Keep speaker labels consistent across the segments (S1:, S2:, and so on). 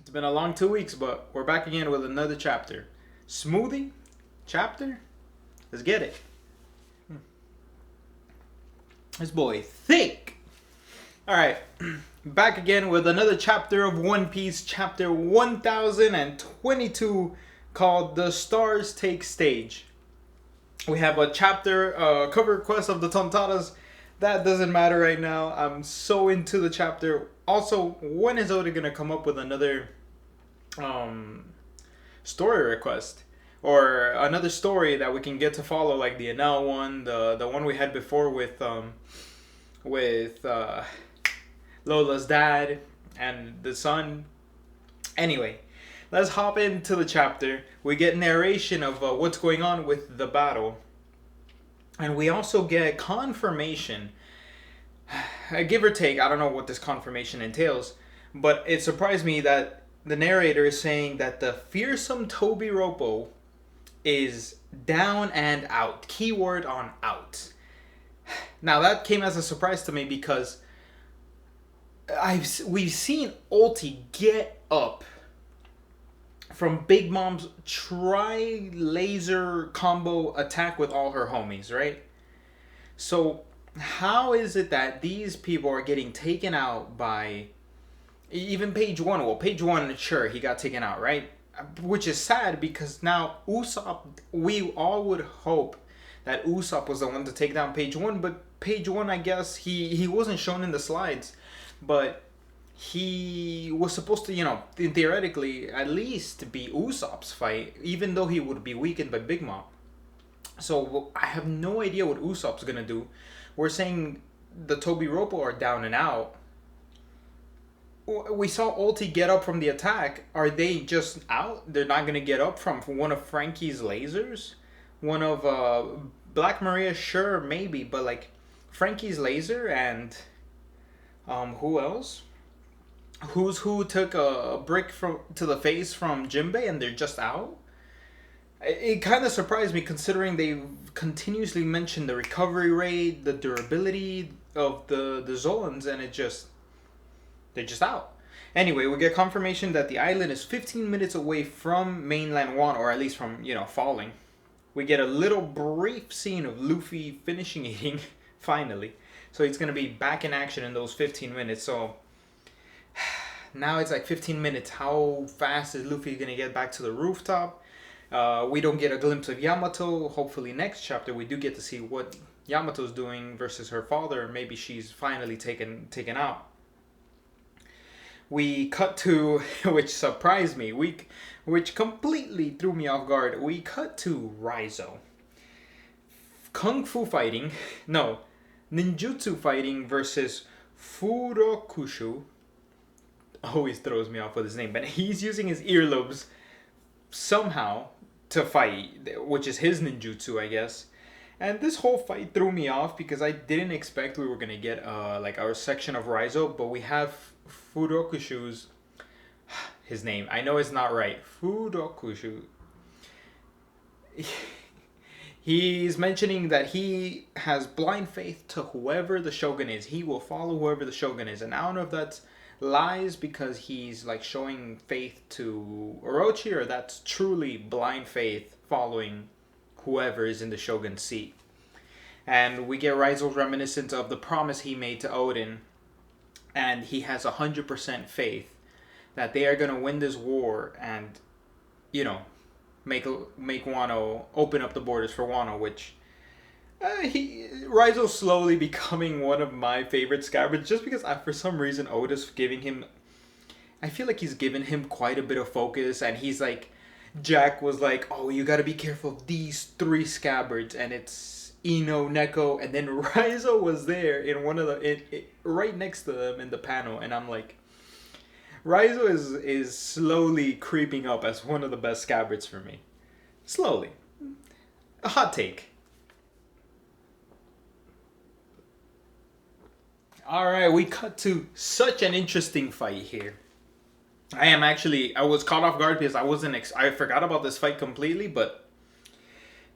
S1: It's been a long 2 weeks, but we're back again with another chapter. Smoothie? Chapter? Let's get it. This boy thick. Alright, back again with another chapter of One Piece, chapter 1022, called The Stars Take Stage. We have a chapter, cover quest of the Tontadas. That doesn't matter right now. I'm so into the chapter. Also, when is Oda gonna come up with another story request? Or another story that we can get to follow, like the Enel one, the one we had before with Lola's dad and the son. Anyway, let's hop into the chapter. We get narration of what's going on with the battle. And we also get confirmation, give or take, I don't know what this confirmation entails, but it surprised me that the narrator is saying that the fearsome Toby Ropo is down and out. Keyword on out. Now that came as a surprise to me because we've seen Ulti get up from Big Mom's tri-laser combo attack with all her homies, right? So how is it that these people are getting taken out by even Page 1? Well, Page 1, sure, he got taken out, right? Which is sad because now Usopp, we all would hope that Usopp was the one to take down Page 1, but Page 1, I guess, he wasn't shown in the slides, but he was supposed to, theoretically, at least be Usopp's fight, even though he would be weakened by Big Mom. So I have no idea what Usopp's gonna do. We're saying the Toby Ropo are down and out. We saw Ulti get up from the attack. Are they just out? They're not gonna get up from one of Frankie's lasers? One of Black Maria, sure, maybe, but like Frankie's laser and who else? Who took a brick to the face from Jinbei and they're just out? It kind of surprised me considering they continuously mentioned the recovery rate, the durability of the Zolans, and they're just out. Anyway, we get confirmation that the island is 15 minutes away from mainland Wano, or at least from, falling. We get a little brief scene of Luffy finishing eating, finally. So he's going to be back in action in those 15 minutes, so now it's like 15 minutes. How fast is Luffy going to get back to the rooftop? We don't get a glimpse of Yamato. Hopefully next chapter we do get to see what Yamato's doing versus her father. Maybe she's finally taken out. We cut to, which surprised me, which completely threw me off guard. We cut to Raizo. Kung Fu fighting, no, ninjutsu fighting versus Furokushu. Always throws me off with his name, but he's using his earlobes somehow to fight, which is his ninjutsu, I guess. And this whole fight threw me off because I didn't expect we were gonna get like our section of Raizo, but we have Furokushu's his name. I know it's not right. Furokushu. He's mentioning that he has blind faith to whoever the shogun is. He will follow whoever the shogun is, and I don't know if that's lies because he's like showing faith to Orochi, or that's truly blind faith following whoever is in the shogun's seat. And we get Raizo's reminiscence of the promise he made to Odin, and he has 100% faith that they are going to win this war and make Wano, open up the borders for Wano, which Raizo's slowly becoming one of my favorite scabbards just because for some reason Oda's giving him, I feel like he's given him quite a bit of focus, and he's like, Jack was like, oh, you gotta be careful of these 3 scabbards, and it's Ino, Neko, and then Raizo was there in one of right next to them in the panel, and I'm like, Raizo is slowly creeping up as one of the best scabbards for me. Slowly. A hot take. Alright, we cut to such an interesting fight here. I was caught off guard because I forgot about this fight completely, but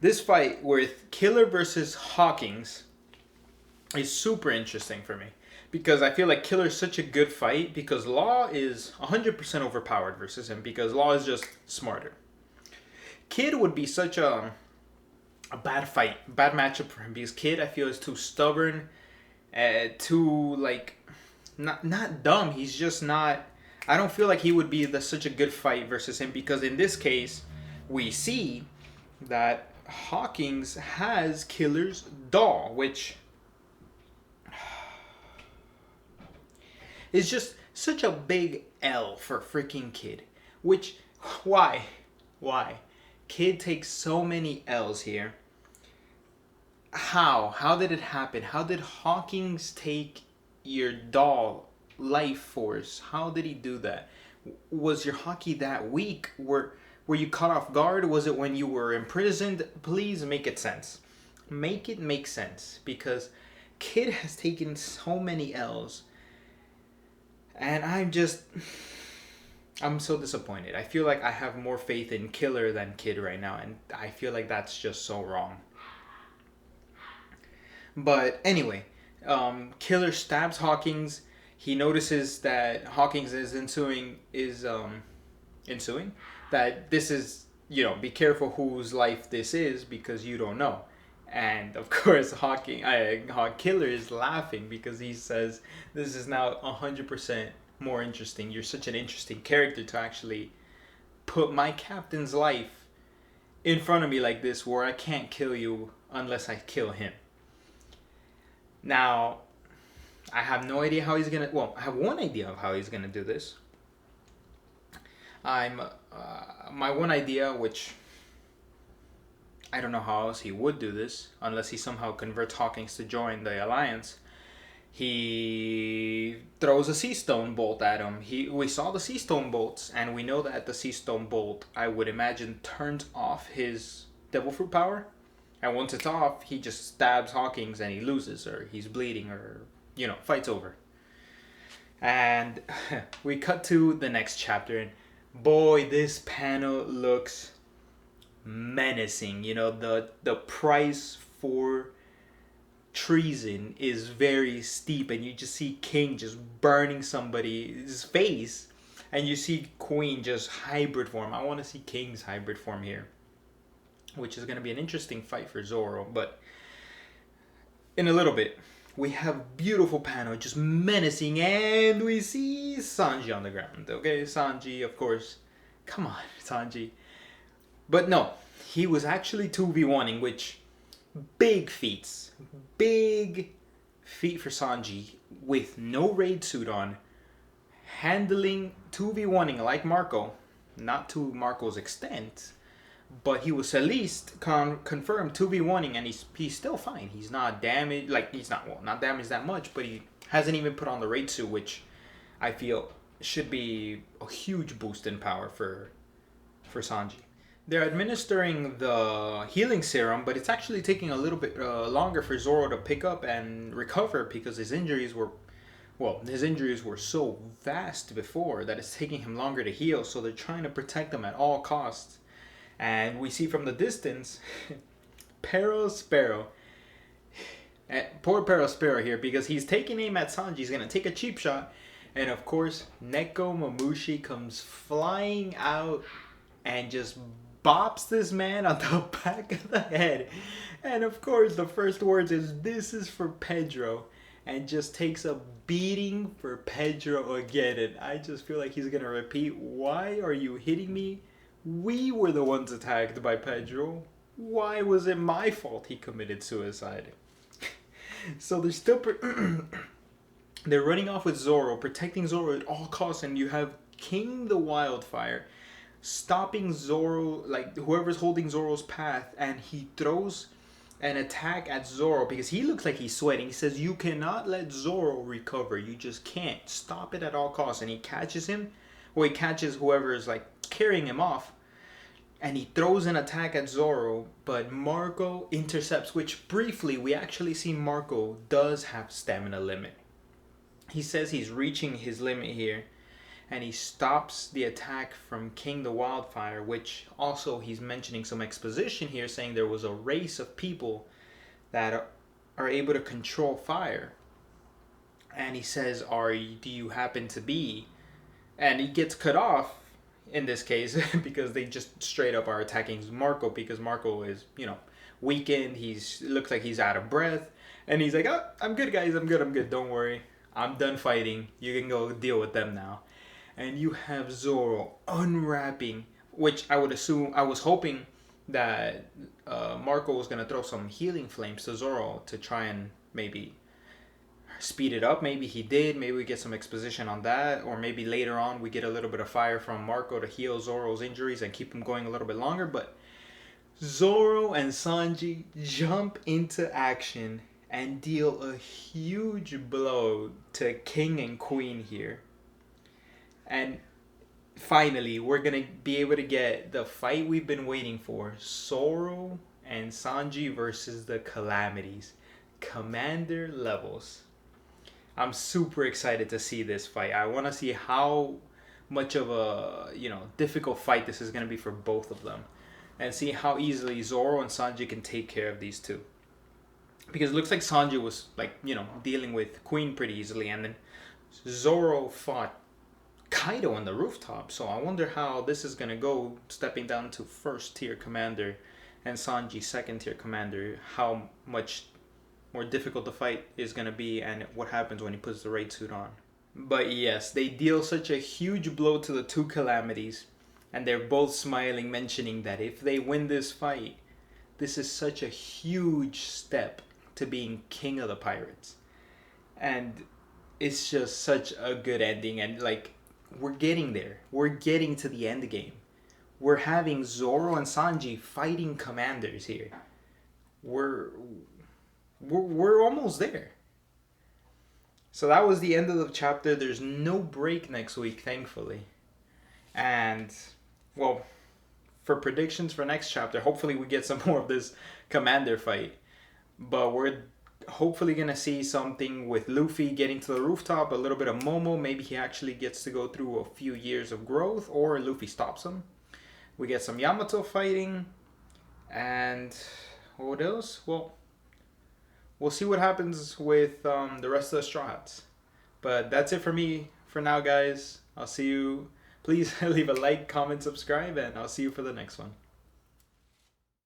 S1: this fight with Killer versus Hawkins is super interesting for me. because I feel like Killer's such a good fight because Law is 100% overpowered versus him because Law is just smarter. Kid would be such a bad fight, bad matchup for him because Kid I feel is too stubborn, too like not dumb. He's just not. I don't feel like he would be such a good fight versus him because in this case, we see that Hawkins has Killer's doll, which is just such a big L for freaking Kid. Which, why? Why? Kid takes so many L's here. How? How did it happen? How did Hawkins take your doll life force? How did he do that? Was your hockey that weak? Were you caught off guard? Was it when you were imprisoned? Please make it sense. Make it make sense because Kid has taken so many L's and I'm so disappointed. I feel like I have more faith in Killer than Kid right now and I feel like that's just so wrong. But anyway, Killer stabs Hawkins. He notices that Hawkins is ensuing that this is, be careful whose life this is because you don't know. And of course, Killer is laughing because he says, "This is now 100% more interesting. You're such an interesting character to actually put my captain's life in front of me like this, where I can't kill you unless I kill him." Now, I have no idea how he's gonna. Well, I have one idea of how he's gonna do this. My one idea, which I don't know how else he would do this, unless he somehow converts Hawkins to join the Alliance. He throws a Sea Stone bolt at him. We saw the Sea Stone bolts, and we know that the Sea Stone bolt, I would imagine, turns off his Devil Fruit power. And once it's off, he just stabs Hawkins and he loses, or he's bleeding, or fight's over. And we cut to the next chapter, and boy, this panel looks menacing. The price for treason is very steep, and you just see King just burning somebody's face, and you see Queen just hybrid form. I want to see King's hybrid form here, which is going to be an interesting fight for Zoro. But in a little bit, we have beautiful panel, just menacing, and we see Sanji on the ground. Okay, Sanji, of course. Come on, Sanji. But no, he was actually 2v1ing, which big feats. Big feat for Sanji with no raid suit on, handling 2v1ing like Marco. Not to Marco's extent, but he was at least confirmed 2v1ing, and he's still fine. He's not damaged, he's not damaged that much, but he hasn't even put on the raid suit, which I feel should be a huge boost in power for Sanji. They're administering the healing serum, but it's actually taking a little bit longer for Zoro to pick up and recover because his injuries were so vast before that it's taking him longer to heal, so they're trying to protect him at all costs. And we see from the distance, Pero Sparrow. Poor Pero Sparrow here, because he's taking aim at Sanji. He's going to take a cheap shot. And of course, Neko Mamushi comes flying out and just bops this man on the back of the head. And of course, the first words is, "This is for Pedro." And just takes a beating for Pedro again. And I just feel like he's going to repeat, "Why are you hitting me? We were the ones attacked by Pedro. Why was it my fault he committed suicide?" So they're still... they're running off with Zoro, protecting Zoro at all costs, and you have King the Wildfire stopping Zoro, whoever's holding Zoro's path, and he throws an attack at Zoro because he looks like he's sweating. He says, "You cannot let Zoro recover. You just can't. Stop it at all costs." And he catches him, or he catches whoever is carrying him off, and he throws an attack at Zoro, but Marco intercepts, which briefly we actually see Marco does have stamina limit. He says he's reaching his limit here, and he stops the attack from King the Wildfire, which also he's mentioning some exposition here saying there was a race of people that are able to control fire. and he says, do you happen to be? And he gets cut off in this case because they just straight up are attacking Marco because Marco is, weakened. He's looks like he's out of breath, and he's like, "Oh, I'm good, guys. I'm good. Don't worry. I'm done fighting. You can go deal with them now." And you have Zoro unwrapping, which I was hoping that Marco was gonna throw some healing flames to Zoro to try and maybe speed it up. Maybe he did. Maybe we get some exposition on that, or maybe later on we get a little bit of fire from Marco to heal Zoro's injuries and keep him going a little bit longer. But Zoro and Sanji jump into action and deal a huge blow to King and Queen here. And finally, we're going to be able to get the fight we've been waiting for. Zoro and Sanji versus the Calamities. Commander levels. I'm super excited to see this fight. I want to see how much of a, difficult fight this is going to be for both of them. And see how easily Zoro and Sanji can take care of these two. Because it looks like Sanji was, dealing with Queen pretty easily. And then Zoro fought Kaido on the rooftop. So I wonder how this is going to go, stepping down to first tier commander and Sanji second tier commander. How much more difficult the fight is going to be and what happens when he puts the raid suit on. But yes, they deal such a huge blow to the two Calamities. And they're both smiling, mentioning that if they win this fight, this is such a huge step to being king of the pirates. And it's just such a good ending. And we're getting there. We're getting to the end game. We're having Zoro and Sanji fighting commanders here. We're almost there. So that was the end of the chapter. There's no break next week, thankfully. And, well, for predictions for next chapter, hopefully we get some more of this commander fight. But we're hopefully going to see something with Luffy getting to the rooftop, a little bit of Momo. Maybe he actually gets to go through a few years of growth, or Luffy stops him. We get some Yamato fighting. And what else? Well, we'll see what happens with the rest of the Straw Hats. But that's it for me for now, guys. I'll see you. Please leave a like, comment, subscribe, and I'll see you for the next one.